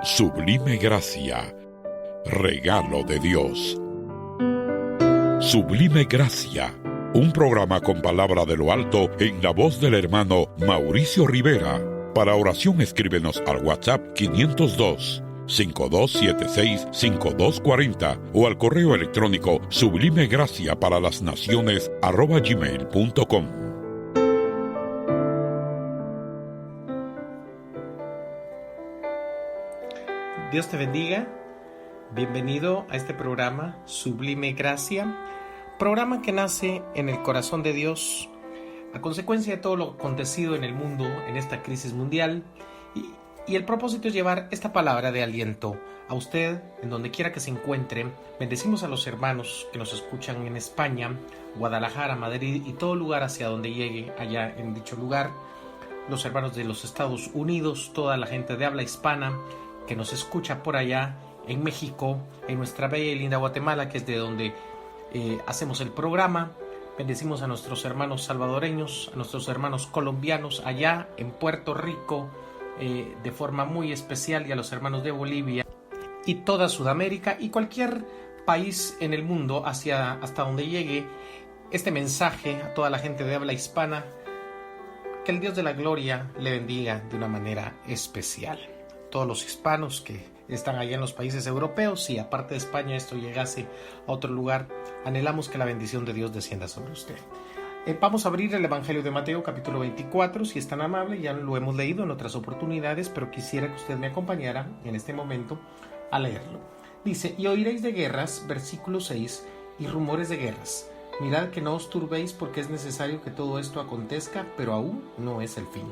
Sublime Gracia, regalo de Dios. Sublime Gracia, un programa con palabra de lo alto en la voz del hermano Mauricio Rivera. Para oración escríbenos al WhatsApp 502-5276-5240 o al correo electrónico sublimegracia@gmail.com. Dios te bendiga, bienvenido a este programa Sublime Gracia, programa que nace en el corazón de Dios a consecuencia de todo lo acontecido en el mundo, en esta crisis mundial, y el propósito es llevar esta palabra de aliento a usted, en donde quiera que se encuentre. Bendecimos a los hermanos que nos escuchan en España, Guadalajara, Madrid y todo lugar hacia donde llegue allá en dicho lugar, los hermanos de los Estados Unidos, toda la gente de habla hispana que nos escucha por allá en México, en nuestra bella y linda Guatemala, que es de donde hacemos el programa. Bendecimos a nuestros hermanos salvadoreños, a nuestros hermanos colombianos allá en Puerto Rico, de forma muy especial, y a los hermanos de Bolivia y toda Sudamérica y cualquier país en el mundo hasta donde llegue este mensaje a toda la gente de habla hispana. Que el Dios de la gloria le bendiga de una manera especial. Todos los hispanos que están allá en los países europeos, si aparte de España esto llegase a otro lugar, anhelamos que la bendición de Dios descienda sobre usted. Vamos a abrir el Evangelio de Mateo capítulo 24, si es tan amable. Ya lo hemos leído en otras oportunidades, pero quisiera que usted me acompañara en este momento a leerlo. Dice: y oiréis de guerras, versículo 6, y rumores de guerras. Mirad que no os turbéis, porque es necesario que todo esto acontezca, pero aún no es el fin.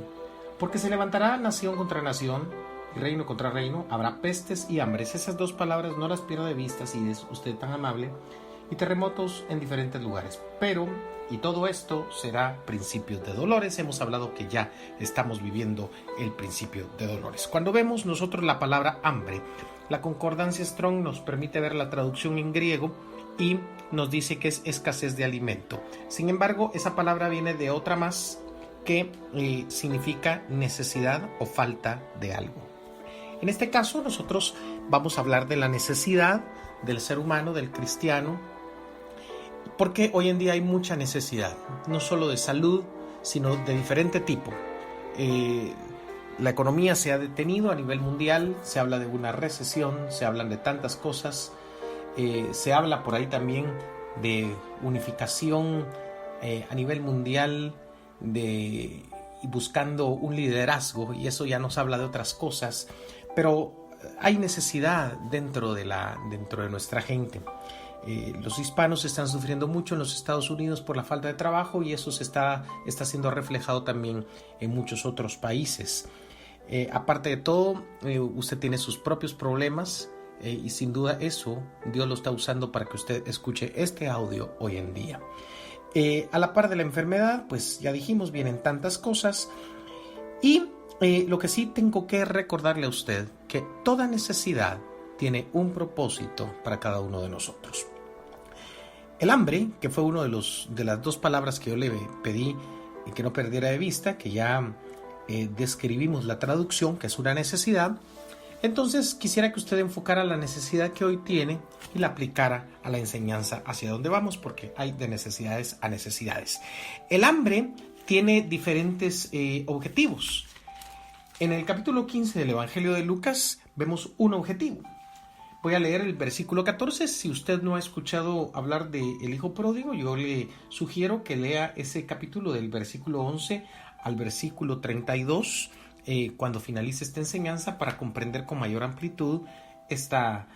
Porque se levantará nación contra nación, y reino contra reino, habrá pestes y hambres. Esas dos palabras no las pierda de vista si es usted tan amable. Y terremotos en diferentes lugares. Pero, y todo esto será principio de dolores. Hemos hablado que ya estamos viviendo el principio de dolores. Cuando vemos nosotros la palabra hambre, la concordancia Strong nos permite ver la traducción en griego y nos dice que es escasez de alimento. Sin embargo, esa palabra viene de otra más que significa necesidad o falta de algo. En este caso, nosotros vamos a hablar de la necesidad del ser humano, del cristiano, porque hoy en día hay mucha necesidad, no solo de salud, sino de diferente tipo. La economía se ha detenido a nivel mundial, se habla de una recesión, se hablan de tantas cosas, se habla por ahí también de unificación a nivel mundial, y buscando un liderazgo, y eso ya nos habla de otras cosas. Pero hay necesidad dentro de nuestra gente. Los hispanos están sufriendo mucho en los Estados Unidos por la falta de trabajo, y eso está siendo reflejado también en muchos otros países. Aparte de todo, usted tiene sus propios problemas, y sin duda eso Dios lo está usando para que usted escuche este audio hoy en día. A la par de la enfermedad, pues ya dijimos, vienen tantas cosas, y lo que sí tengo que recordarle a usted que toda necesidad tiene un propósito para cada uno de nosotros. El hambre, que fue uno de las dos palabras que yo le pedí y que no perdiera de vista, que ya describimos la traducción, que es una necesidad. Entonces quisiera que usted enfocara la necesidad que hoy tiene y la aplicara a la enseñanza hacia donde vamos, porque hay de necesidades a necesidades. El hambre tiene diferentes objetivos. En el capítulo 15 del Evangelio de Lucas vemos un objetivo. Voy a leer el versículo 14. Si usted no ha escuchado hablar del Hijo Pródigo, yo le sugiero que lea ese capítulo del versículo 11 al versículo 32 cuando finalice esta enseñanza, para comprender con mayor amplitud esta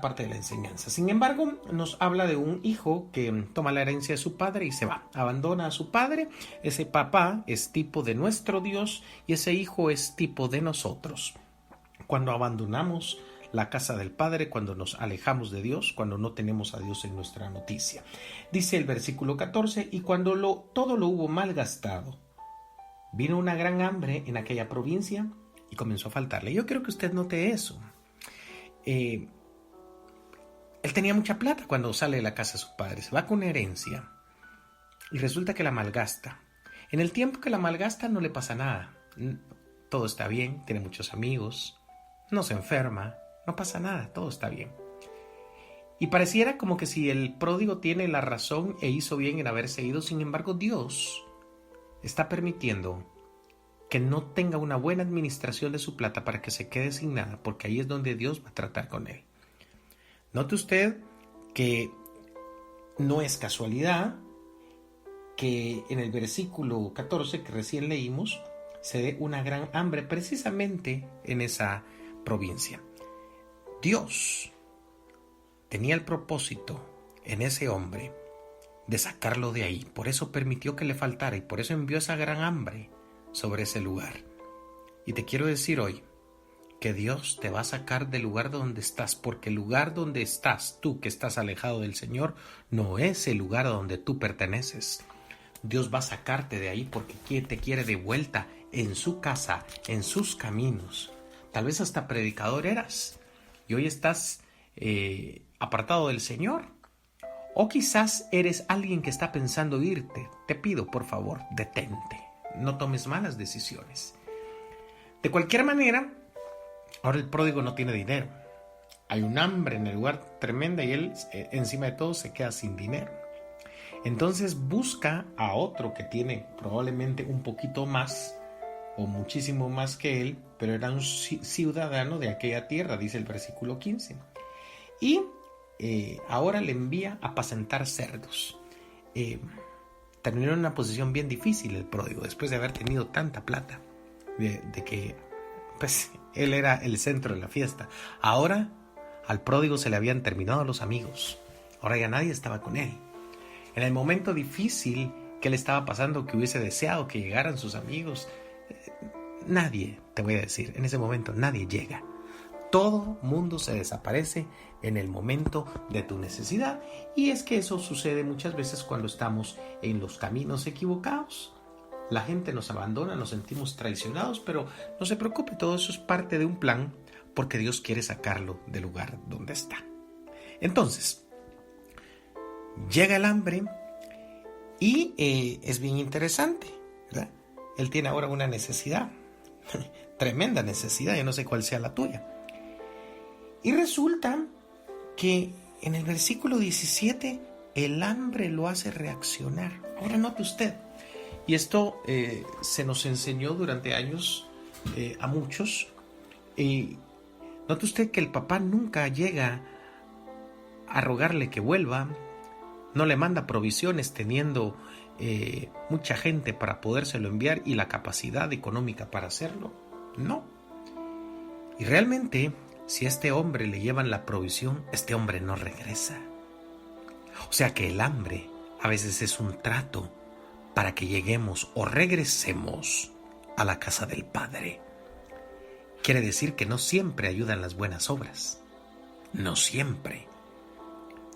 parte de la enseñanza. Sin embargo, nos habla de un hijo que toma la herencia de su padre y se va, abandona a su padre. Ese papá es tipo de nuestro Dios y ese hijo es tipo de nosotros. Cuando abandonamos la casa del Padre, cuando nos alejamos de Dios, cuando no tenemos a Dios en nuestra noticia. Dice el versículo 14: y cuando todo lo hubo malgastado, vino una gran hambre en aquella provincia y comenzó a faltarle. Yo quiero que usted note eso. Él tenía mucha plata cuando sale de la casa de su padre, se va con herencia y resulta que la malgasta. En el tiempo que la malgasta no le pasa nada, todo está bien, tiene muchos amigos, no se enferma, no pasa nada, todo está bien. Y pareciera como que si el pródigo tiene la razón e hizo bien en haberse ido, sin embargo Dios está permitiendo que no tenga una buena administración de su plata para que se quede sin nada, porque ahí es donde Dios va a tratar con él. Note usted que no es casualidad que en el versículo 14 que recién leímos se dé una gran hambre precisamente en esa provincia. Dios tenía el propósito en ese hombre de sacarlo de ahí, por eso permitió que le faltara y por eso envió esa gran hambre sobre ese lugar. Y te quiero decir hoy que Dios te va a sacar del lugar donde estás, porque el lugar donde estás, tú que estás alejado del Señor, no es el lugar donde tú perteneces. Dios va a sacarte de ahí porque te quiere de vuelta en su casa, en sus caminos. Tal vez hasta predicador eras y hoy estás apartado del Señor. O quizás eres alguien que está pensando irte. Te pido, por favor, detente. No tomes malas decisiones. De cualquier manera, ahora el pródigo no tiene dinero. Hay un hambre en el lugar tremenda y él, encima de todo, se queda sin dinero. Entonces busca a otro que tiene probablemente un poquito más o muchísimo más que él, pero era un ciudadano de aquella tierra, dice el versículo 15. Y ahora le envía a apacentar cerdos. Terminó en una posición bien difícil el pródigo, después de haber tenido tanta plata, de que pues, él era el centro de la fiesta. Ahora al pródigo se le habían terminado los amigos, ahora ya nadie estaba con él. En el momento difícil que le estaba pasando, que hubiese deseado que llegaran sus amigos, nadie, te voy a decir, en ese momento nadie llega. Todo mundo se desaparece en el momento de tu necesidad, y es que eso sucede muchas veces cuando estamos en los caminos equivocados. La gente nos abandona, nos sentimos traicionados, pero no se preocupe, todo eso es parte de un plan, porque Dios quiere sacarlo del lugar donde está. Entonces, llega el hambre y es bien interesante, ¿verdad? Él tiene ahora una necesidad, tremenda necesidad, yo no sé cuál sea la tuya. Y resulta que en el versículo 17 el hambre lo hace reaccionar. Ahora note usted, y esto se nos enseñó durante años a muchos. Note usted que el papá nunca llega a rogarle que vuelva, no le manda provisiones teniendo mucha gente para podérselo enviar y la capacidad económica para hacerlo. No. Y realmente, si a este hombre le llevan la provisión, este hombre no regresa. O sea que el hambre a veces es un trato para que lleguemos o regresemos a la casa del Padre. Quiere decir que no siempre ayudan las buenas obras. No siempre.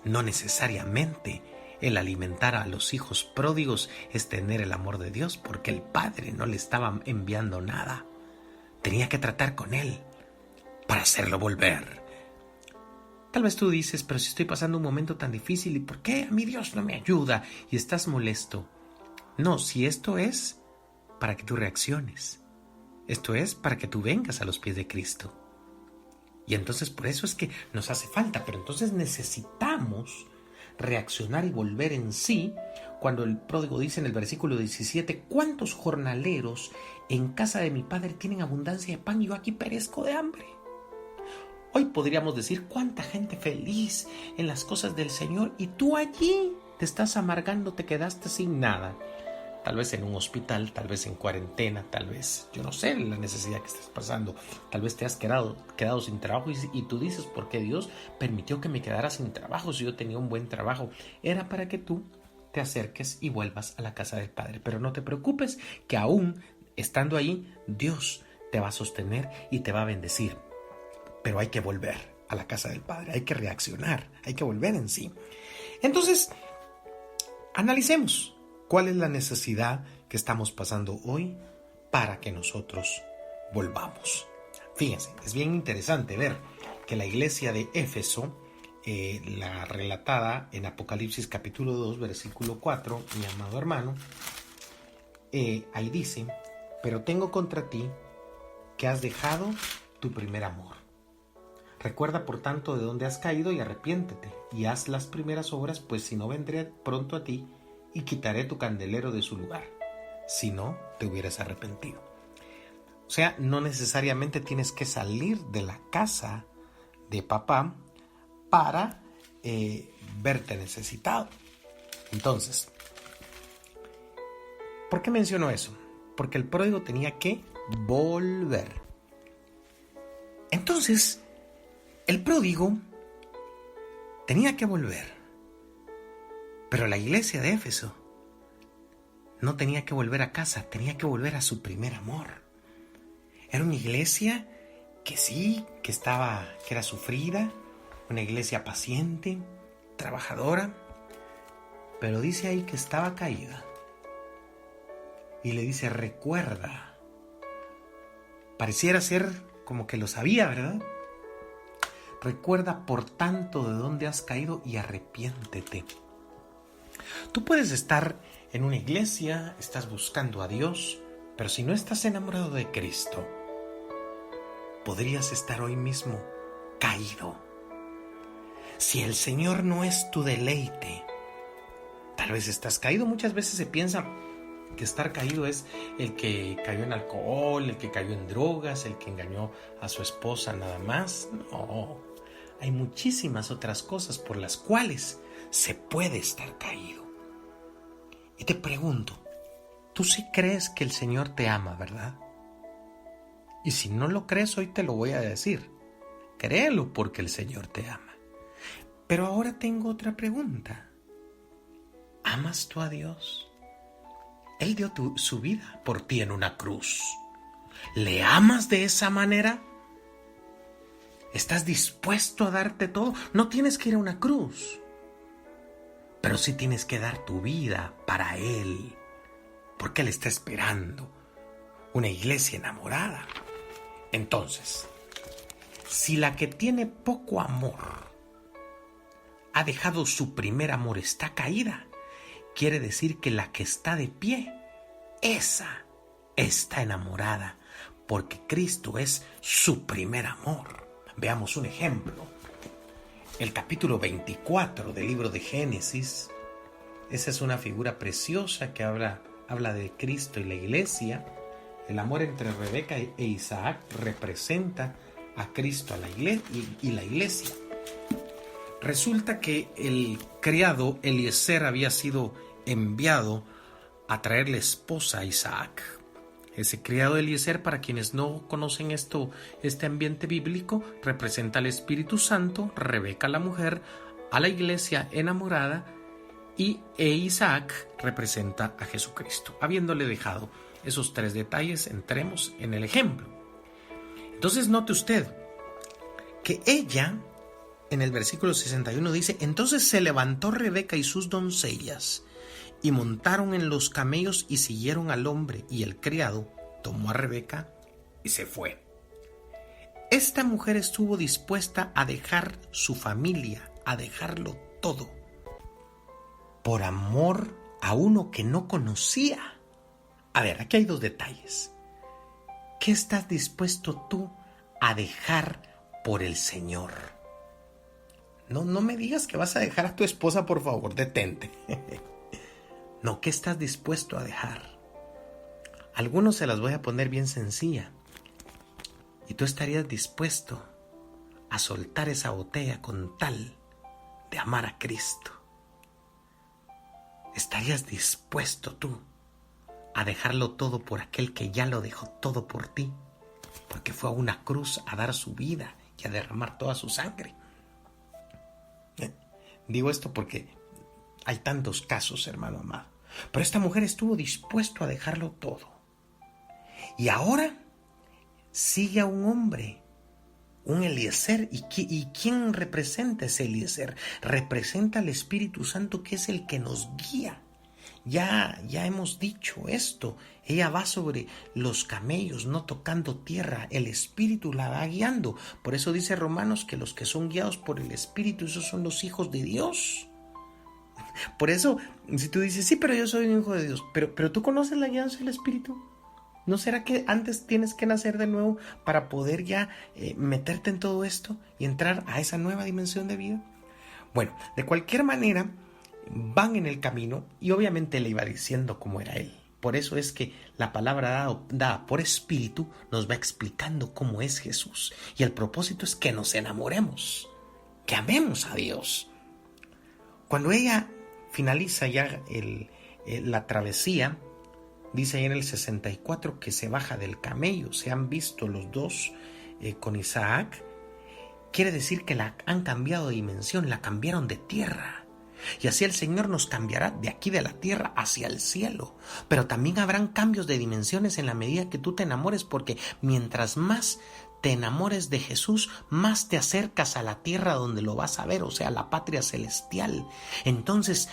No necesariamente el alimentar a los hijos pródigos es tener el amor de Dios, porque el Padre no le estaba enviando nada. Tenía que tratar con él para hacerlo volver. Tal vez tú dices, pero si estoy pasando un momento tan difícil, ¿y por qué a mí Dios no me ayuda? Y estás molesto. No, si esto es para que tú reacciones. Esto es para que tú vengas a los pies de Cristo. Y entonces por eso es que nos hace falta, pero entonces necesitamos reaccionar y volver en sí, cuando el pródigo dice en el versículo 17, ¿cuántos jornaleros en casa de mi padre tienen abundancia de pan y yo aquí perezco de hambre? Hoy podríamos decir, ¿cuánta gente feliz en las cosas del Señor y tú allí te estás amargando, te quedaste sin nada? Tal vez en un hospital, tal vez en cuarentena, tal vez, yo no sé la necesidad que estás pasando. Tal vez te has quedado sin trabajo y tú dices, ¿por qué Dios permitió que me quedara sin trabajo si yo tenía un buen trabajo? Era para que tú te acerques y vuelvas a la casa del Padre. Pero no te preocupes, que aún estando ahí, Dios te va a sostener y te va a bendecir. Pero hay que volver a la casa del Padre, hay que reaccionar, hay que volver en sí. Entonces, analicemos. ¿Cuál es la necesidad que estamos pasando hoy para que nosotros volvamos? Fíjense, es bien interesante ver que la iglesia de Éfeso, la relatada en Apocalipsis capítulo 2, versículo 4, mi amado hermano, ahí dice, pero tengo contra ti que has dejado tu primer amor. Recuerda por tanto de dónde has caído y arrepiéntete, y haz las primeras obras, pues si no vendré pronto a ti y quitaré tu candelero de su lugar, si no te hubieras arrepentido. O sea, no necesariamente tienes que salir de la casa de papá para verte necesitado. Entonces, ¿por qué menciono eso? Porque el pródigo tenía que volver. Entonces, el pródigo tenía que volver. Pero la iglesia de Éfeso no tenía que volver a casa, tenía que volver a su primer amor. Era una iglesia que sí, que era sufrida, una iglesia paciente, trabajadora, pero dice ahí que estaba caída. Y le dice, recuerda. Pareciera ser como que lo sabía, ¿verdad? Recuerda por tanto de dónde has caído y arrepiéntete. Tú puedes estar en una iglesia, estás buscando a Dios, pero si no estás enamorado de Cristo, podrías estar hoy mismo caído. Si el Señor no es tu deleite, tal vez estás caído. Muchas veces se piensa que estar caído es el que cayó en alcohol, el que cayó en drogas, el que engañó a su esposa nada más. No, hay muchísimas otras cosas por las cuales se puede estar caído. Y te pregunto, tú sí crees que el Señor te ama, ¿verdad? Y si no lo crees, hoy te lo voy a decir. Créelo porque el Señor te ama. Pero ahora tengo otra pregunta. ¿Amas tú a Dios? Él dio su vida por ti en una cruz. ¿Le amas de esa manera? ¿Estás dispuesto a darte todo? No tienes que ir a una cruz, pero sí tienes que dar tu vida para Él, porque Él está esperando una iglesia enamorada. Entonces, si la que tiene poco amor ha dejado su primer amor, está caída, quiere decir que la que está de pie, esa está enamorada, porque Cristo es su primer amor. Veamos un ejemplo. El capítulo 24 del libro de Génesis, esa es una figura preciosa que habla de Cristo y la iglesia. El amor entre Rebeca e Isaac representa a Cristo y la iglesia. Resulta que el criado Eliezer había sido enviado a traerle esposa a Isaac. Ese criado Eliezer, para quienes no conocen este ambiente bíblico, representa al Espíritu Santo, Rebeca la mujer, a la iglesia enamorada, e Isaac representa a Jesucristo. Habiéndole dejado esos tres detalles, entremos en el ejemplo. Entonces note usted que ella, en el versículo 61 dice, entonces se levantó Rebeca y sus doncellas, y montaron en los camellos y siguieron al hombre, y el criado tomó a Rebeca y se fue. Esta mujer estuvo dispuesta a dejar su familia, a dejarlo todo, por amor a uno que no conocía. A ver, aquí hay dos detalles. ¿Qué estás dispuesto tú a dejar por el Señor? No me digas que vas a dejar a tu esposa, por favor, detente. No, ¿qué estás dispuesto a dejar? Algunos se las voy a poner bien sencilla. Y tú estarías dispuesto a soltar esa botella con tal de amar a Cristo. ¿Estarías dispuesto tú a dejarlo todo por aquel que ya lo dejó todo por ti? Porque fue a una cruz a dar su vida y a derramar toda su sangre. Digo esto porque hay tantos casos, hermano amado. Pero esta mujer estuvo dispuesto a dejarlo todo. Y ahora sigue a un hombre, un Eliezer. ¿Y quién representa ese Eliezer? Representa al Espíritu Santo, que es el que nos guía. Ya hemos dicho esto. Ella va sobre los camellos, no tocando tierra. El Espíritu la va guiando. Por eso dice Romanos que los que son guiados por el Espíritu, esos son los hijos de Dios. Por eso, si tú dices, sí, pero yo soy un hijo de Dios, pero ¿tú conoces la guianza del Espíritu? ¿No será que antes tienes que nacer de nuevo para poder ya meterte en todo esto y entrar a esa nueva dimensión de vida? Bueno, de cualquier manera, van en el camino y obviamente le iba diciendo cómo era él. Por eso es que la palabra dada por Espíritu nos va explicando cómo es Jesús. Y el propósito es que nos enamoremos, que amemos a Dios. Cuando ella finaliza ya la travesía, dice ahí en el 64 que se baja del camello. Se han visto los dos con Isaac. Quiere decir que la han cambiado de dimensión, la cambiaron de tierra. Y así el Señor nos cambiará de aquí de la tierra hacia el cielo. Pero también habrán cambios de dimensiones en la medida que tú te enamores, porque mientras más te enamores de Jesús, más te acercas a la tierra donde lo vas a ver, o sea, la patria celestial. Entonces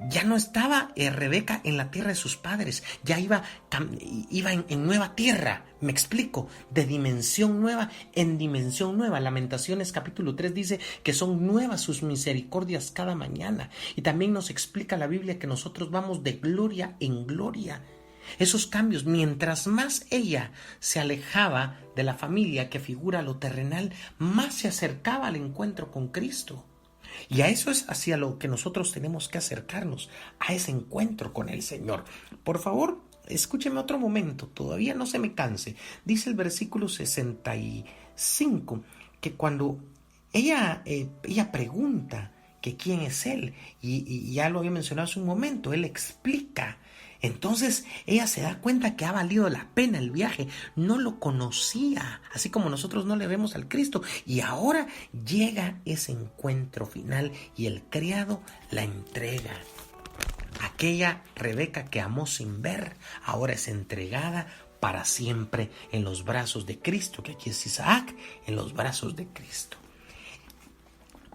ya no estaba Rebeca en la tierra de sus padres, ya iba en nueva tierra, me explico, de dimensión nueva en dimensión nueva. Lamentaciones capítulo 3 dice que son nuevas sus misericordias cada mañana. Y también nos explica la Biblia que nosotros vamos de gloria en gloria. Esos cambios, mientras más ella se alejaba de la familia que figura lo terrenal, más se acercaba al encuentro con Cristo. Y a eso es hacia lo que nosotros tenemos que acercarnos, a ese encuentro con el Señor. Por favor, escúcheme otro momento, todavía no se me canse. Dice el versículo 65 que cuando ella pregunta que quién es él, y ya lo había mencionado hace un momento, él explica. Entonces ella se da cuenta que ha valido la pena el viaje, no lo conocía, así como nosotros no le vemos al Cristo, y ahora llega ese encuentro final y el criado la entrega. Aquella Rebeca que amó sin ver, ahora es entregada para siempre en los brazos de Cristo, que aquí es Isaac, en los brazos de Cristo.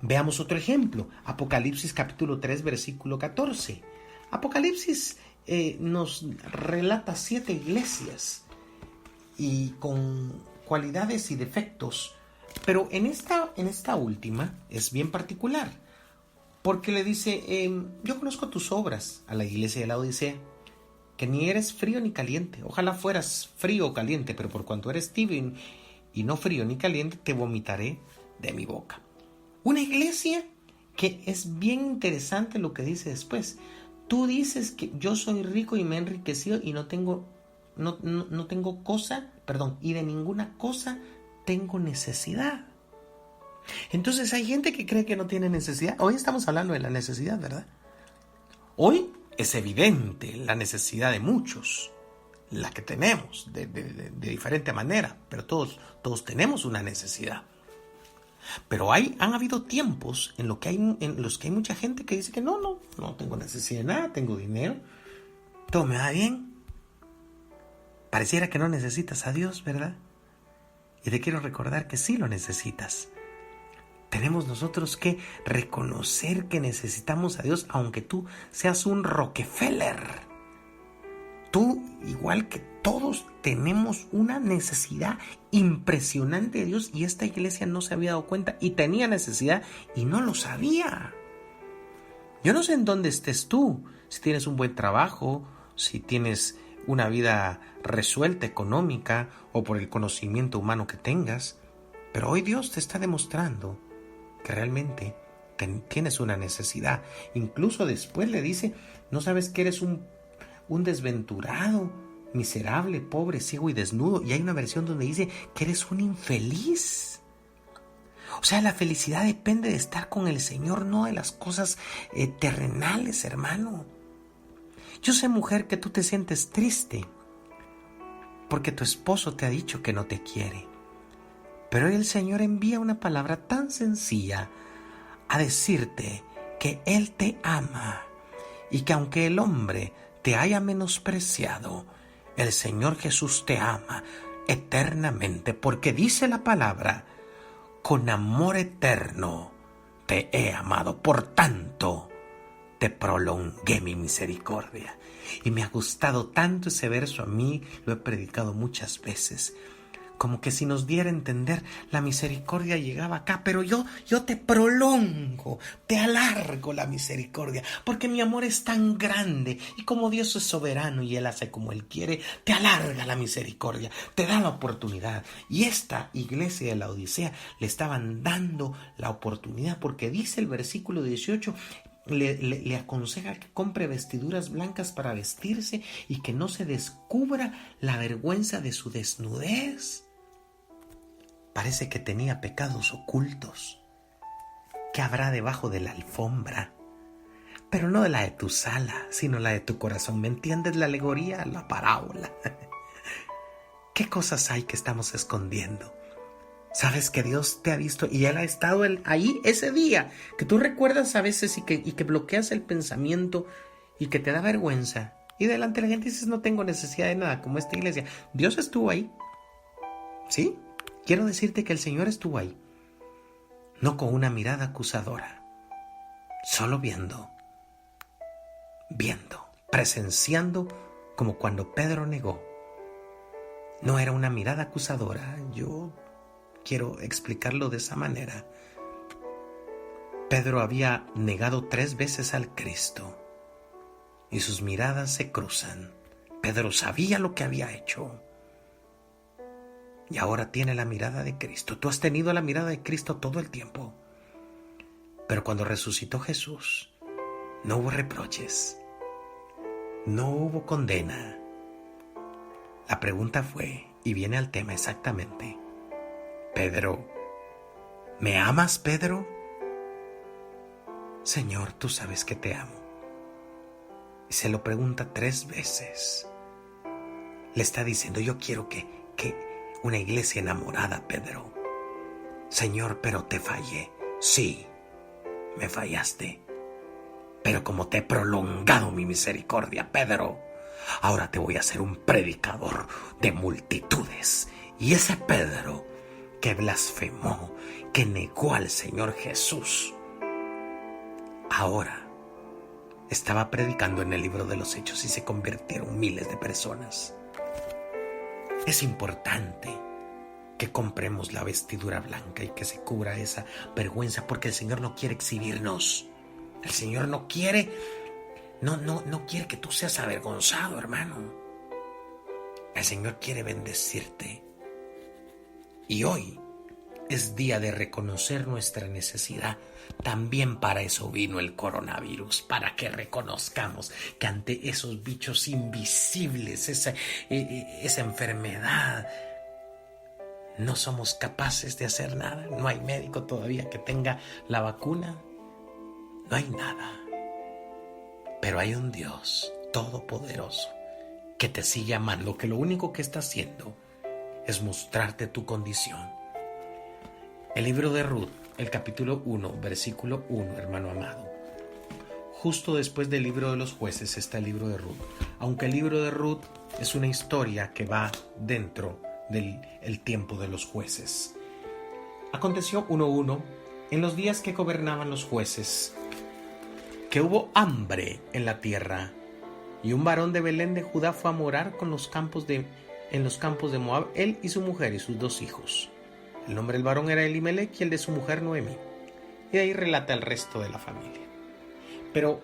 Veamos otro ejemplo, Apocalipsis capítulo 3 versículo 14. Apocalipsis nos relata 7 iglesias y con cualidades y defectos, pero en esta última es bien particular, porque le dice, yo conozco tus obras a la iglesia de Laodicea, que ni eres frío ni caliente. Ojalá fueras frío o caliente, pero por cuanto eres tibio y no frío ni caliente, te vomitaré de mi boca. Una iglesia que es bien interesante lo que dice después. Tú dices que yo soy rico y me he enriquecido y no tengo cosa, y de ninguna cosa tengo necesidad. Entonces hay gente que cree que no tiene necesidad. Hoy estamos hablando de la necesidad, ¿verdad? Hoy es evidente la necesidad de muchos, la que tenemos de diferente manera, pero todos tenemos una necesidad. Pero han habido tiempos en los que hay mucha gente que dice que no tengo necesidad de nada, tengo dinero, todo me va bien. Pareciera que no necesitas a Dios, ¿verdad? Y te quiero recordar que sí lo necesitas. Tenemos nosotros que reconocer que necesitamos a Dios, aunque tú seas un Rockefeller. Tú, igual que todos, tenemos una necesidad impresionante de Dios, y esta iglesia no se había dado cuenta y tenía necesidad y no lo sabía. Yo no sé en dónde estés tú, si tienes un buen trabajo, si tienes una vida resuelta económica o por el conocimiento humano que tengas, pero hoy Dios te está demostrando que realmente tienes una necesidad. Incluso después le dice, ¿no sabes que eres un desventurado, miserable, pobre, ciego y desnudo? Y hay una versión donde dice que eres un infeliz. O sea, la felicidad depende de estar con el Señor, no de las cosas terrenales, hermano. Yo sé, mujer, que tú te sientes triste porque tu esposo te ha dicho que no te quiere. Pero hoy el Señor envía una palabra tan sencilla a decirte que Él te ama y que aunque el hombre te haya menospreciado, el Señor Jesús te ama eternamente, porque dice la palabra, con amor eterno te he amado, por tanto te prolongué mi misericordia. Y me ha gustado tanto ese verso, a mí lo he predicado muchas veces. como que si nos diera a entender, la misericordia llegaba acá, pero yo te prolongo, te alargo la misericordia, porque mi amor es tan grande, y como Dios es soberano y Él hace como Él quiere, te alarga la misericordia, te da la oportunidad. Y esta iglesia de la Odisea le estaban dando la oportunidad, porque dice el versículo 18, le aconseja que compre vestiduras blancas para vestirse y que no se descubra la vergüenza de su desnudez. Parece que tenía pecados ocultos. ¿Qué habrá debajo de la alfombra? Pero no de la de tu sala, sino la de tu corazón. ¿Me entiendes la alegoría, la parábola? ¿Qué cosas hay que estamos escondiendo? Sabes que Dios te ha visto y Él ha estado ahí ese día, que tú recuerdas a veces y que bloqueas el pensamiento y que te da vergüenza. Y delante de la gente dices, no tengo necesidad de nada, como esta iglesia. Dios estuvo ahí. ¿Sí? Quiero decirte que el Señor estuvo ahí. No con una mirada acusadora. Solo viendo, presenciando como cuando Pedro negó. No era una mirada acusadora. Yo quiero explicarlo de esa manera. Pedro había negado 3 veces al Cristo y sus miradas se cruzan. Pedro sabía lo que había hecho y ahora tiene la mirada de Cristo. Tú has tenido la mirada de Cristo todo el tiempo, pero cuando resucitó Jesús no hubo reproches, no hubo condena. La pregunta fue, y viene al tema exactamente: Pedro, ¿me amas, Pedro? Señor, tú sabes que te amo. Y se lo pregunta 3 veces. Le está diciendo, yo quiero que una iglesia enamorada, Pedro. Señor, pero te fallé. Sí, me fallaste. Pero como te he prolongado mi misericordia, Pedro, ahora te voy a hacer un predicador de multitudes. Y ese Pedro que blasfemó, que negó al Señor Jesús, ahora estaba predicando en el libro de los Hechos y se convirtieron miles de personas. Es importante que compremos la vestidura blanca y que se cubra esa vergüenza, porque el Señor no quiere exhibirnos. El Señor no quiere que tú seas avergonzado, hermano. El Señor quiere bendecirte. Y hoy es día de reconocer nuestra necesidad. También para eso vino el coronavirus, para que reconozcamos que ante esos bichos invisibles, esa enfermedad, no somos capaces de hacer nada. No hay médico todavía que tenga la vacuna. No hay nada. Pero hay un Dios todopoderoso que te sigue amando, que lo único que está haciendo es mostrarte tu condición. El libro de Ruth, el capítulo 1, versículo 1, hermano amado. Justo después del libro de los jueces está el libro de Ruth. Aunque el libro de Ruth es una historia que va dentro del tiempo de los jueces. Aconteció 1:1, en los días que gobernaban los jueces, que hubo hambre en la tierra, y un varón de Belén de Judá fue a morar en los campos de Moab, él y su mujer y sus 2 hijos. El nombre del varón era Elimelech y el de su mujer Noemí. Y de ahí relata el resto de la familia. Pero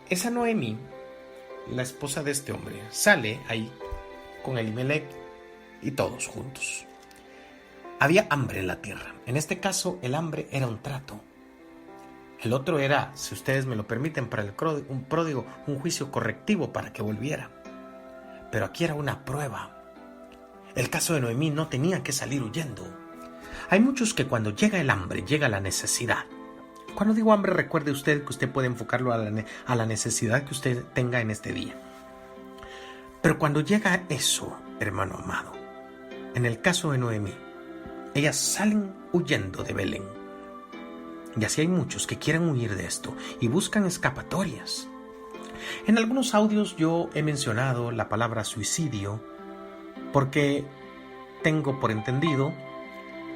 esa Noemí, la esposa de este hombre, sale ahí con Elimelech y todos juntos. Había hambre en la tierra. En este caso, el hambre era un trato. El otro era, si ustedes me lo permiten, para un pródigo, un juicio correctivo para que volviera. Pero aquí era una prueba. El caso de Noemí no tenía que salir huyendo. Hay muchos que cuando llega el hambre, llega la necesidad. Cuando digo hambre, recuerde usted que usted puede enfocarlo a la necesidad que usted tenga en este día. Pero cuando llega eso, hermano amado, en el caso de Noemí, ellas salen huyendo de Belén. Y así hay muchos que quieren huir de esto y buscan escapatorias. En algunos audios yo he mencionado la palabra suicidio porque tengo por entendido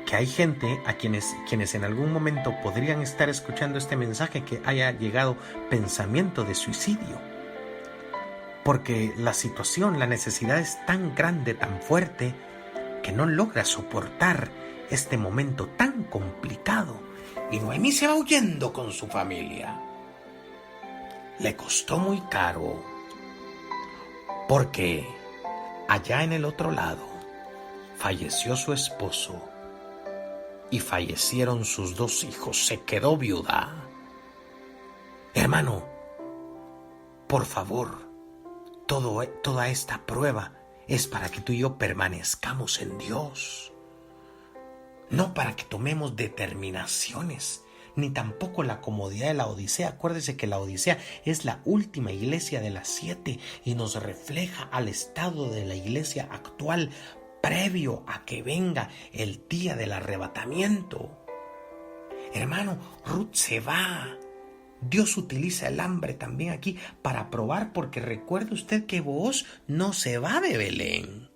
que hay gente a quienes en algún momento podrían estar escuchando este mensaje que haya llegado pensamiento de suicidio. Porque la situación, la necesidad es tan grande, tan fuerte, que no logra soportar este momento tan complicado y Noemí se va huyendo con su familia. Le costó muy caro porque allá en el otro lado falleció su esposo y fallecieron sus 2 hijos. Se quedó viuda. Hermano, por favor, toda esta prueba es para que tú y yo permanezcamos en Dios. No para que tomemos determinaciones, ni tampoco la comodidad de la Odisea. Acuérdese que la Odisea es la última iglesia de las 7 y nos refleja al estado de la iglesia actual previo a que venga el día del arrebatamiento. Hermano, Ruth se va. Dios utiliza el hambre también aquí para probar, porque recuerde usted que Booz no se va de Belén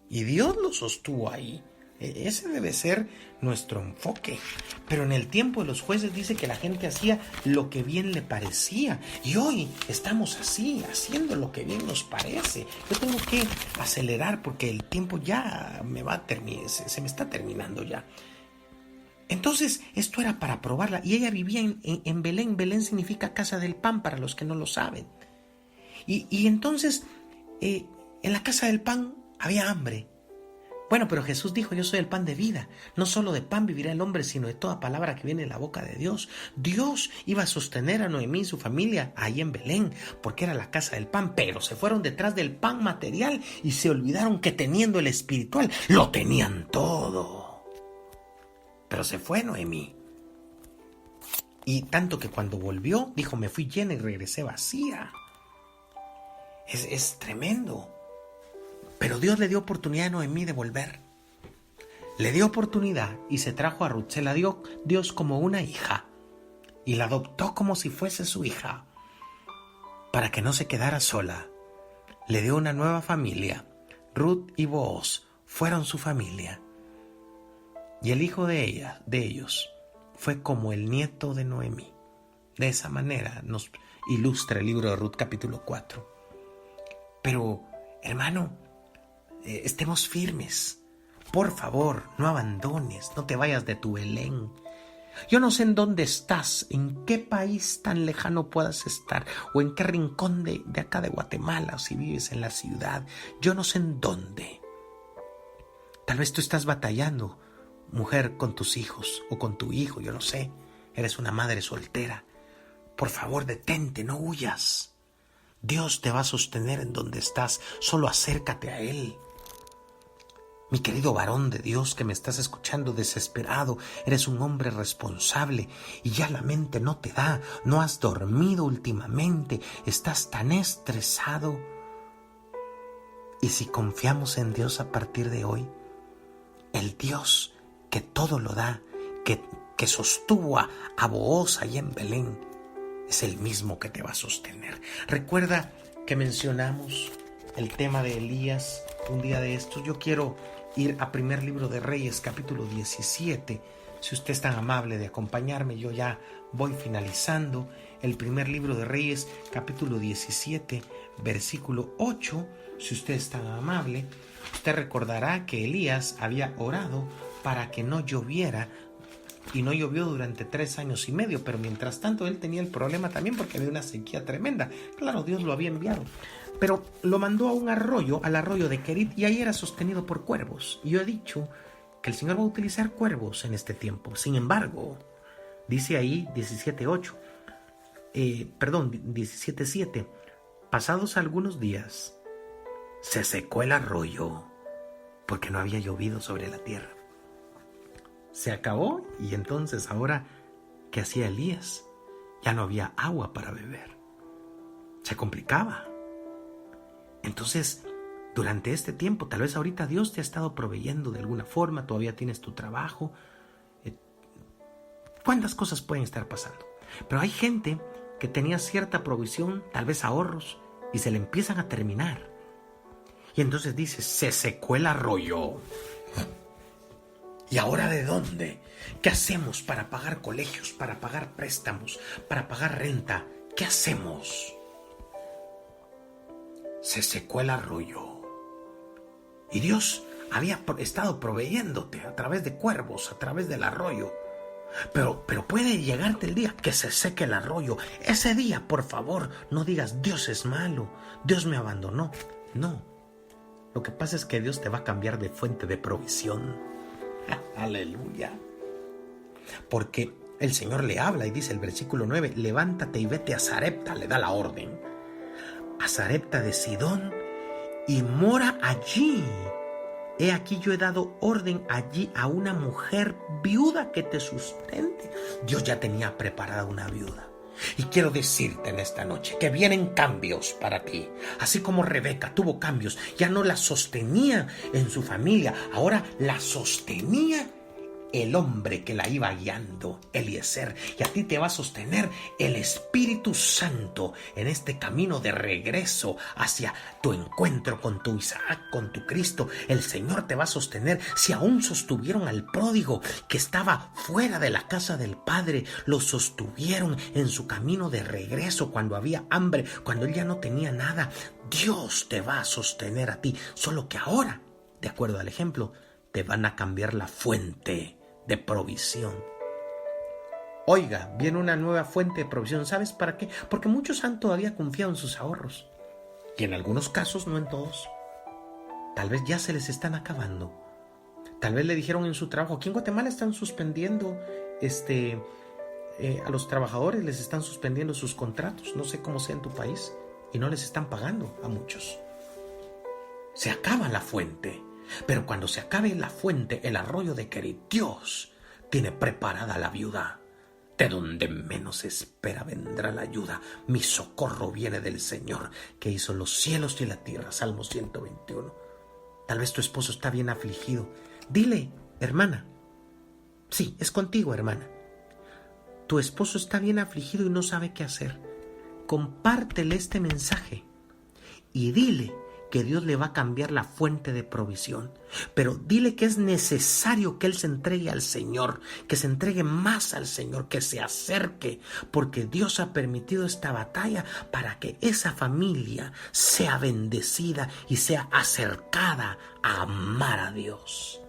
y Dios lo sostuvo ahí. Ese debe ser nuestro enfoque. Pero en el tiempo de los jueces dice que la gente hacía lo que bien le parecía, y hoy estamos así, haciendo lo que bien nos parece. Yo tengo que acelerar porque el tiempo ya se me está terminando ya. Entonces esto era para probarla, y ella vivía en Belén. Belén significa casa del pan para los que no lo saben. Y entonces en la casa del pan había hambre. Bueno, pero Jesús dijo: yo soy el pan de vida. No solo de pan vivirá el hombre, sino de toda palabra que viene de la boca de Dios. Dios iba a sostener a Noemí y su familia ahí en Belén, porque era la casa del pan, pero se fueron detrás del pan material y se olvidaron que teniendo el espiritual lo tenían todo. Pero se fue Noemí. Y tanto que cuando volvió, dijo: me fui llena y regresé vacía. Es tremendo. Pero Dios le dio oportunidad a Noemí de volver. Le dio oportunidad y se trajo a Ruth. Se la dio Dios como una hija y la adoptó como si fuese su hija, para que no se quedara sola. Le dio una nueva familia. Ruth y Booz fueron su familia. Y el hijo de ellos fue como el nieto de Noemí. De esa manera nos ilustra el libro de Ruth capítulo 4. Pero, hermano, estemos firmes. Por favor, no abandones, no te vayas de tu Belén. Yo no sé en dónde estás, en qué país tan lejano puedas estar, o en qué rincón de acá de Guatemala, o si vives en la ciudad. Yo no sé en dónde. Tal vez tú estás batallando, mujer, con tus hijos o con tu hijo, yo no sé. Eres una madre soltera. Por favor, detente, no huyas. Dios te va a sostener en donde estás. Solo acércate a Él. Mi querido varón de Dios que me estás escuchando desesperado, eres un hombre responsable y ya la mente no te da, no has dormido últimamente, estás tan estresado. Y si confiamos en Dios a partir de hoy, el Dios que todo lo da, que sostuvo a Booz allá en Belén, es el mismo que te va a sostener. Recuerda que mencionamos el tema de Elías un día de estos. Yo quiero ir a primer libro de Reyes, capítulo 17. Si usted es tan amable de acompañarme, yo ya voy finalizando. El primer libro de Reyes, capítulo 17, versículo 8. Si usted es tan amable, usted recordará que Elías había orado para que no lloviera, y no llovió durante 3 años y medio, pero mientras tanto él tenía el problema también porque había una sequía tremenda. Claro, Dios lo había enviado, pero lo mandó a un arroyo, al arroyo de Querit, y ahí era sostenido por cuervos. Y yo he dicho que el Señor va a utilizar cuervos en este tiempo. Sin embargo, dice ahí 17:7, pasados algunos días, se secó el arroyo porque no había llovido sobre la tierra. Se acabó, y entonces ahora, ¿qué hacía Elías? Ya no había agua para beber. Se complicaba. Entonces, durante este tiempo, tal vez ahorita Dios te ha estado proveyendo de alguna forma, todavía tienes tu trabajo. ¿Cuántas cosas pueden estar pasando? Pero hay gente que tenía cierta provisión, tal vez ahorros, y se le empiezan a terminar. Y entonces dice: se secó el arroyo. ¿Y ahora de dónde? ¿Qué hacemos para pagar colegios, para pagar préstamos, para pagar renta? ¿Qué hacemos? Se secó el arroyo. Y Dios había estado proveyéndote a través de cuervos, a través del arroyo. Pero puede llegarte el día que se seque el arroyo. Ese día, por favor, no digas Dios es malo, Dios me abandonó. No, lo que pasa es que Dios te va a cambiar de fuente de provisión. Aleluya. Porque el Señor le habla y dice el versículo 9, levántate y vete a Sarepta, le da la orden. A Sarepta de Sidón y mora allí. He aquí yo he dado orden allí a una mujer viuda que te sustente. Dios ya tenía preparada una viuda. Y quiero decirte en esta noche que vienen cambios para ti. Así como Rebeca tuvo cambios, ya no la sostenía en su familia, ahora la sostenía el hombre que la iba guiando, Eliezer, y a ti te va a sostener el Espíritu Santo en este camino de regreso hacia tu encuentro con tu Isaac, con tu Cristo. El Señor te va a sostener. Si aún sostuvieron al pródigo que estaba fuera de la casa del Padre, lo sostuvieron en su camino de regreso cuando había hambre, cuando él ya no tenía nada. Dios te va a sostener a ti, solo que ahora, de acuerdo al ejemplo, te van a cambiar la fuente de provisión. Oiga, viene una nueva fuente de provisión. ¿Sabes para qué? Porque muchos han todavía confiado en sus ahorros. Y en algunos casos, no en todos. Tal vez ya se les están acabando. Tal vez le dijeron en su trabajo, aquí en Guatemala están suspendiendo a los trabajadores, les están suspendiendo sus contratos. No sé cómo sea en tu país. Y no les están pagando a muchos. Se acaba la fuente. Pero cuando se acabe la fuente, el arroyo de Querit, Dios tiene preparada la viuda. De donde menos se espera vendrá la ayuda. Mi socorro viene del Señor, que hizo los cielos y la tierra. Salmo 121. Tal vez tu esposo está bien afligido. Dile, hermana. Sí, es contigo, hermana. Tu esposo está bien afligido y no sabe qué hacer. Compártele este mensaje y dile que Dios le va a cambiar la fuente de provisión. Pero dile que es necesario que él se entregue al Señor, que se entregue más al Señor, que se acerque, porque Dios ha permitido esta batalla para que esa familia sea bendecida y sea acercada a amar a Dios.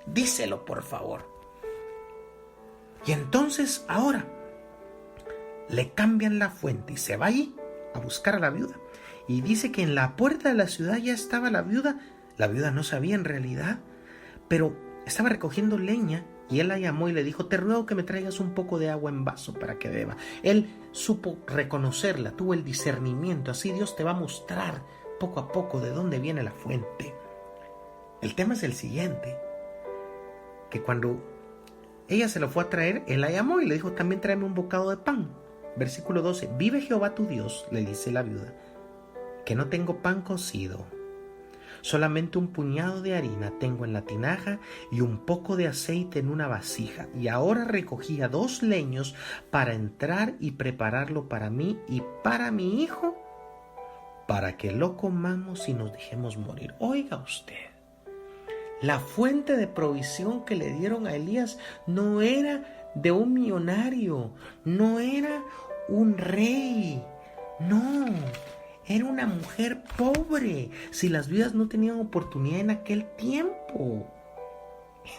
Díselo, por favor. Y entonces ahora le cambian la fuente y se va allí a buscar a la viuda. Y dice que en la puerta de la ciudad ya estaba la viuda. La viuda no sabía en realidad, pero estaba recogiendo leña y él la llamó y le dijo, te ruego que me traigas un poco de agua en vaso para que beba. Él supo reconocerla, tuvo el discernimiento. Así Dios te va a mostrar poco a poco de dónde viene la fuente. El tema es el siguiente, que cuando ella se lo fue a traer, él la llamó y le dijo, también tráeme un bocado de pan. Versículo 12, vive Jehová tu Dios, le dice la viuda, que no tengo pan cocido, solamente un puñado de harina tengo en la tinaja y un poco de aceite en una vasija. Y ahora recogía 2 leños para entrar y prepararlo para mí y para mi hijo, para que lo comamos y nos dejemos morir. Oiga usted, la fuente de provisión que le dieron a Elías no era de un millonario, no era un rey, no. Era una mujer pobre, si las viudas no tenían oportunidad en aquel tiempo.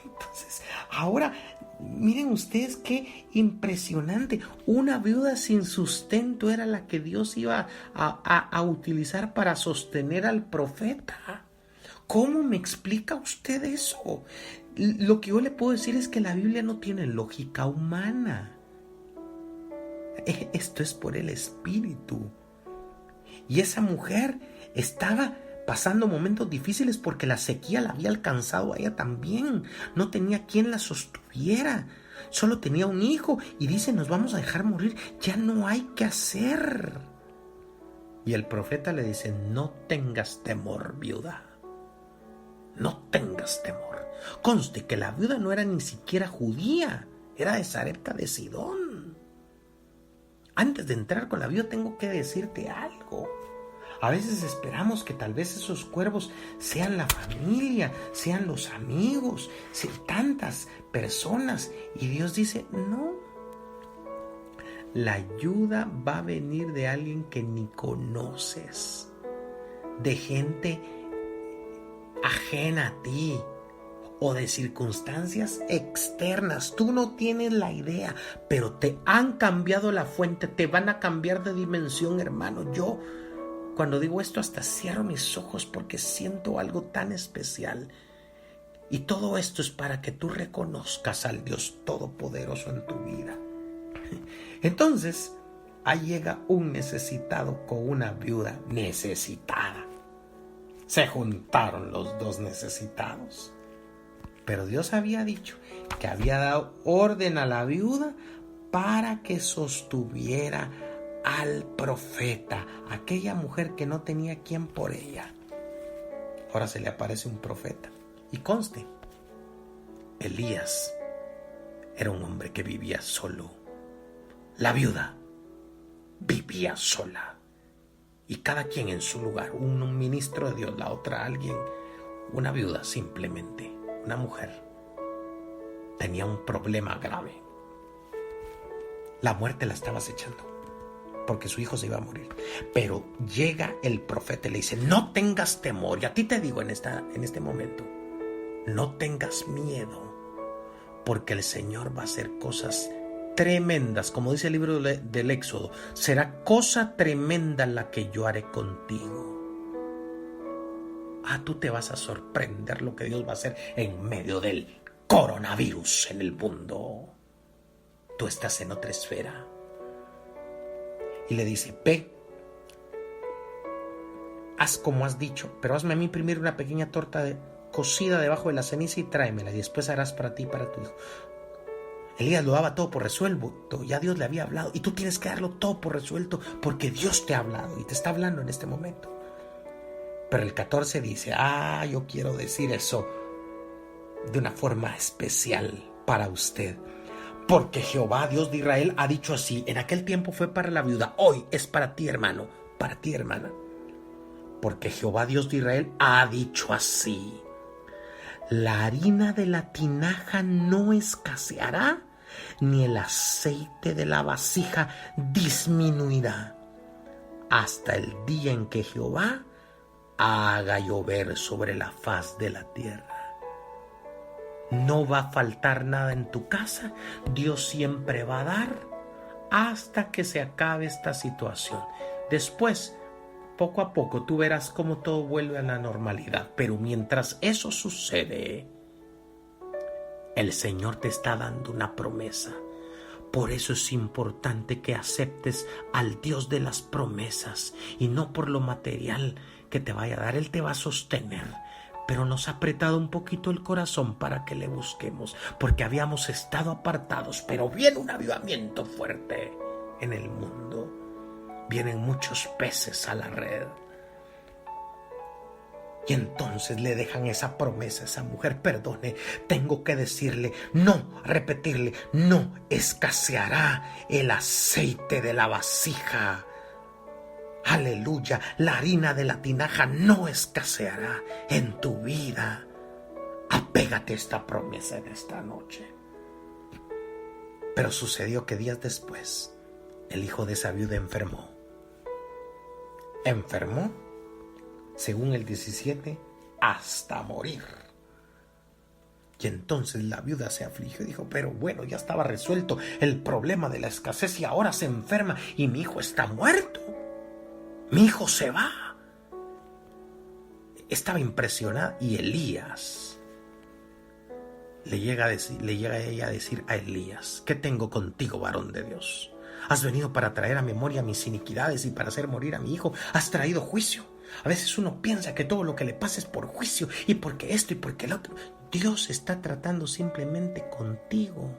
Entonces, ahora, miren ustedes qué impresionante. Una viuda sin sustento era la que Dios iba a utilizar para sostener al profeta. ¿Cómo me explica usted eso? Lo que yo le puedo decir es que la Biblia no tiene lógica humana. Esto es por el Espíritu. Y esa mujer estaba pasando momentos difíciles porque la sequía la había alcanzado a ella también. No tenía quien la sostuviera. Solo tenía un hijo y dice, nos vamos a dejar morir. Ya no hay que hacer. Y el profeta le dice, no tengas temor, viuda. No tengas temor. Conste que la viuda no era ni siquiera judía. Era de Sarepta de Sidón. Antes de entrar con la viuda tengo que decirte algo. A veces esperamos que tal vez esos cuervos sean la familia, sean los amigos, sean tantas personas. Y Dios dice, no. La ayuda va a venir de alguien que ni conoces. De gente ajena a ti o de circunstancias externas. Tú no tienes la idea, pero te han cambiado la fuente, te van a cambiar de dimensión, hermano. Yo, cuando digo esto, hasta cierro mis ojos porque siento algo tan especial. Y todo esto es para que tú reconozcas al Dios Todopoderoso en tu vida. Entonces, ahí llega un necesitado con una viuda necesitada. Se juntaron los dos necesitados. Pero Dios había dicho que había dado orden a la viuda para que sostuviera al profeta, aquella mujer que no tenía quien por ella. Ahora se le aparece un profeta. Y conste, Elías era un hombre que vivía solo. La viuda vivía sola. Y cada quien en su lugar. Un ministro de Dios, la otra alguien. Una viuda simplemente. Una mujer tenía un problema grave. La muerte la estaba acechando porque su hijo se iba a morir. Pero llega el profeta y le dice: no tengas temor. Y a ti te digo en este momento, no tengas miedo, porque el Señor va a hacer cosas tremendas. Como dice el libro del Éxodo, será cosa tremenda la que yo haré contigo. Tú te vas a sorprender lo que Dios va a hacer en medio del coronavirus en el mundo. Tú estás en otra esfera. Y le dice: ve, haz como has dicho, pero hazme a mí primero una pequeña torta cocida debajo de la ceniza y tráemela, y después harás para ti y para tu hijo. Elías lo daba todo por resuelto, ya Dios le había hablado, y tú tienes que darlo todo por resuelto, porque Dios te ha hablado y te está hablando en este momento. Pero el 14 dice: yo quiero decir eso de una forma especial para usted. Porque Jehová, Dios de Israel, ha dicho así. En aquel tiempo fue para la viuda, hoy es para ti, hermano, para ti, hermana. Porque Jehová, Dios de Israel, ha dicho así: la harina de la tinaja no escaseará, ni el aceite de la vasija disminuirá, hasta el día en que Jehová haga llover sobre la faz de la tierra. No va a faltar nada en tu casa. Dios siempre va a dar hasta que se acabe esta situación. Después, poco a poco, tú verás cómo todo vuelve a la normalidad. Pero mientras eso sucede, el Señor te está dando una promesa. Por eso es importante que aceptes al Dios de las promesas y no por lo material que te vaya a dar. Él te va a sostener, pero nos ha apretado un poquito el corazón para que le busquemos, porque habíamos estado apartados. Pero viene un avivamiento fuerte en el mundo. Vienen muchos peces a la red. Y entonces le dejan esa promesa a esa mujer: perdone, tengo que decirle, no, repetirle, no escaseará el aceite de la vasija. Aleluya, la harina de la tinaja no escaseará en tu vida. Apégate a esta promesa en esta noche. Pero sucedió que días después, el hijo de esa viuda enfermó. Enfermó, según el 17, hasta morir. Y entonces la viuda se afligió y dijo: pero bueno, ya estaba resuelto el problema de la escasez y ahora se enferma y mi hijo está muerto. Mi hijo se va. Estaba impresionada. Y Elías le llega ella a decir a Elías: ¿qué tengo contigo, varón de Dios? Has venido para traer a memoria mis iniquidades y para hacer morir a mi hijo. Has traído juicio. A veces uno piensa que todo lo que le pasa es por juicio y porque esto y porque el otro. Dios está tratando simplemente contigo,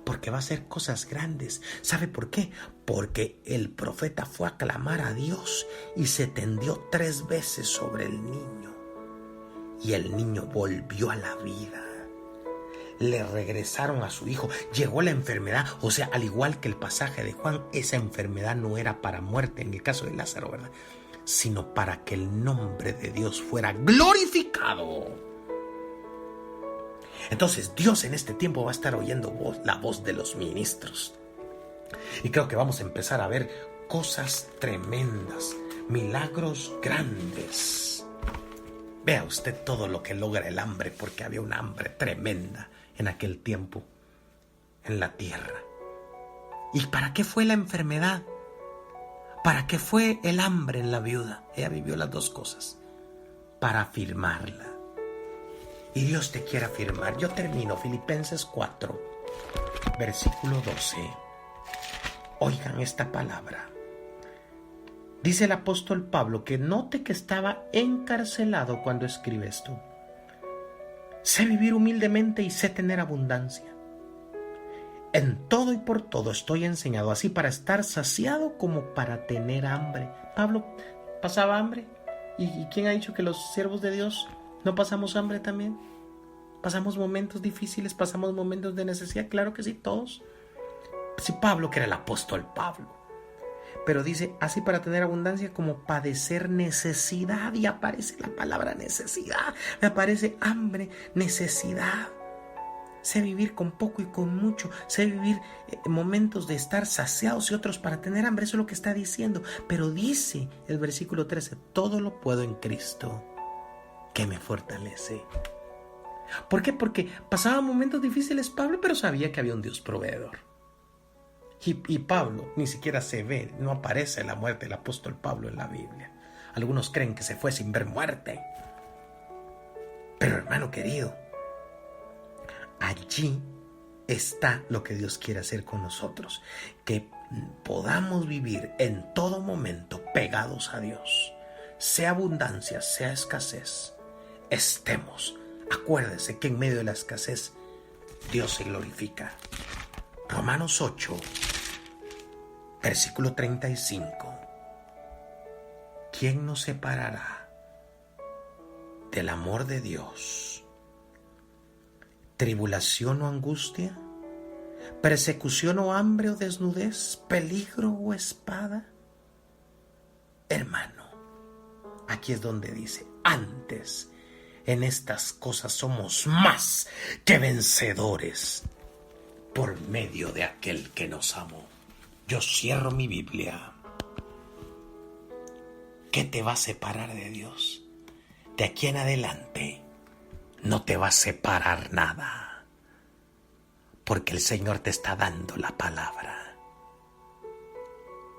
porque va a hacer cosas grandes. ¿Sabe por qué? Porque el profeta fue a clamar a Dios y se tendió 3 veces sobre el niño. Y el niño volvió a la vida. Le regresaron a su hijo. Llegó la enfermedad. O sea, al igual que el pasaje de Juan, esa enfermedad no era para muerte en el caso de Lázaro, ¿verdad? Sino para que el nombre de Dios fuera glorificado. Entonces Dios en este tiempo va a estar oyendo la voz de los ministros. Y creo que vamos a empezar a ver cosas tremendas, milagros grandes. Vea usted todo lo que logra el hambre, porque había una hambre tremenda en aquel tiempo en la tierra. ¿Y para qué fue la enfermedad? ¿Para qué fue el hambre en la viuda? Ella vivió las dos cosas. Para afirmarla. Y Dios te quiere afirmar. Yo termino Filipenses 4, versículo 12. Oigan esta palabra. Dice el apóstol Pablo que note que estaba encarcelado cuando escribe esto. Sé vivir humildemente y sé tener abundancia. En todo y por todo estoy enseñado, así para estar saciado como para tener hambre. Pablo pasaba hambre. ¿Y quién ha dicho que los siervos de Dios no pasamos hambre también? ¿Pasamos momentos difíciles? ¿Pasamos momentos de necesidad? Claro que sí, todos. Sí, Pablo, que era el apóstol Pablo. Pero dice, así para tener abundancia como padecer necesidad. Y aparece la palabra necesidad. Me aparece hambre, necesidad. Sé vivir con poco y con mucho. Sé vivir momentos de estar saciados y otros para tener hambre. Eso es lo que está diciendo. Pero dice el versículo 13, todo lo puedo en Cristo que me fortalece. ¿Por qué? Porque pasaba momentos difíciles Pablo, pero sabía que había un Dios proveedor. Y Pablo ni siquiera se ve, no aparece la muerte del apóstol Pablo en la Biblia. Algunos creen que se fue sin ver muerte. Pero hermano querido, allí está lo que Dios quiere hacer con nosotros, que podamos vivir en todo momento pegados a Dios, sea abundancia, sea escasez, estemos. Acuérdese que en medio de la escasez Dios se glorifica. Romanos 8, versículo 35. ¿Quién nos separará del amor de Dios? ¿Tribulación o angustia? ¿Persecución o hambre o desnudez? ¿Peligro o espada? Hermano, aquí es donde dice, antes en estas cosas somos más que vencedores por medio de aquel que nos amó. Yo cierro mi Biblia. ¿Qué te va a separar de Dios? De aquí en adelante no te va a separar nada, porque el Señor te está dando la palabra.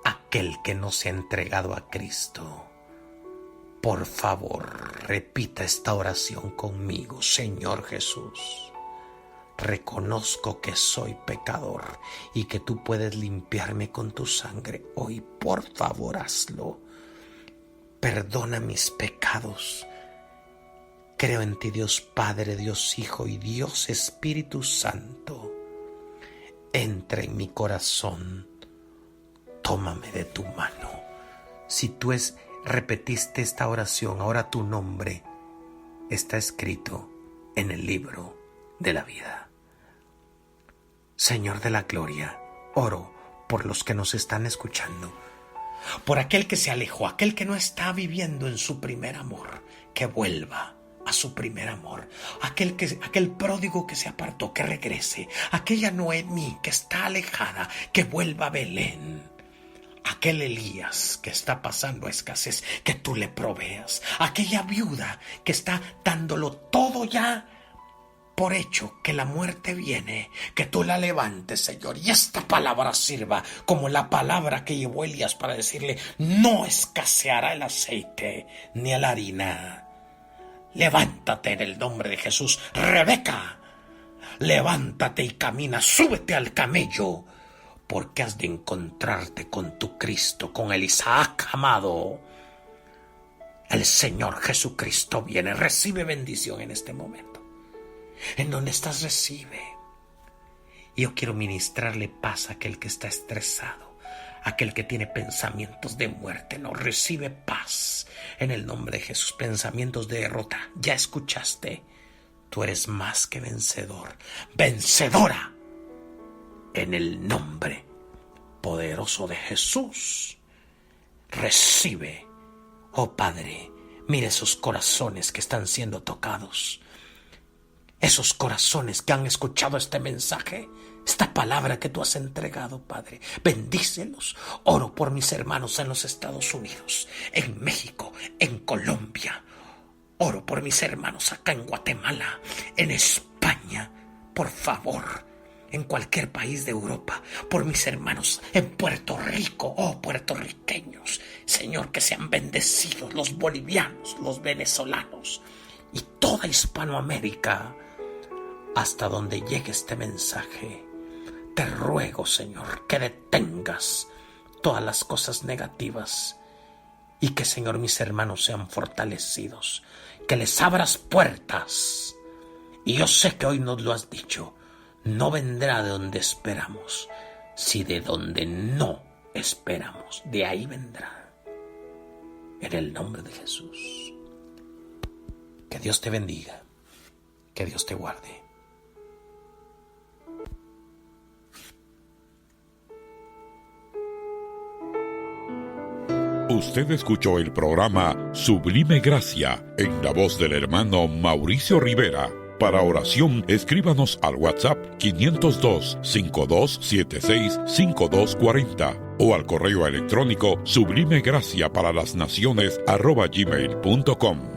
Aquel que no se ha entregado a Cristo, por favor, repita esta oración conmigo. Señor Jesús, reconozco que soy pecador y que tú puedes limpiarme con tu sangre. Hoy, por favor, hazlo. Perdona mis pecados. Creo en ti, Dios Padre, Dios Hijo y Dios Espíritu Santo. Entra en mi corazón. Tómame de tu mano. Si tú repetiste esta oración, ahora tu nombre está escrito en el libro de la vida. Señor de la gloria, oro por los que nos están escuchando, por aquel que se alejó, aquel que no está viviendo en su primer amor, que vuelva a su primer amor, aquel pródigo que se apartó, que regrese, aquella Noemí que está alejada, que vuelva a Belén, aquel Elías que está pasando escasez, que tú le proveas, aquella viuda que está dándolo todo ya por hecho, que la muerte viene, que tú la levantes, Señor, y esta palabra sirva como la palabra que llevó Elías para decirle, no escaseará el aceite ni la harina. Levántate en el nombre de Jesús. Rebeca, levántate y camina, súbete al camello, porque has de encontrarte con tu Cristo, con el Isaac amado. El Señor Jesucristo viene. Recibe bendición en este momento. En donde estás, recibe. Y yo quiero ministrarle paz a aquel que está estresado, aquel que tiene pensamientos de muerte. No, recibe paz en el nombre de Jesús. Pensamientos de derrota, ya escuchaste. Tú eres más que vencedor, vencedora, en el nombre poderoso de Jesús. Recibe, oh Padre. Mira esos corazones que están siendo tocados, esos corazones que han escuchado este mensaje, esta palabra que tú has entregado, Padre. Bendícelos. Oro por mis hermanos en los Estados Unidos, en México, en Colombia. Oro por mis hermanos acá en Guatemala, en España, por favor, en cualquier país de Europa, por mis hermanos en Puerto Rico, puertorriqueños, Señor, que sean bendecidos los bolivianos, los venezolanos y toda Hispanoamérica, hasta donde llegue este mensaje. Te ruego, Señor, que detengas todas las cosas negativas y que, Señor, mis hermanos sean fortalecidos, que les abras puertas. Y yo sé que hoy nos lo has dicho, no vendrá de donde esperamos, si de donde no esperamos, de ahí vendrá. En el nombre de Jesús. Que Dios te bendiga, que Dios te guarde. Usted escuchó el programa Sublime Gracia en la voz del hermano Mauricio Rivera. Para oración, escríbanos al WhatsApp 502-5276-5240 o al correo electrónico sublimegracia para las naciones @gmail.com.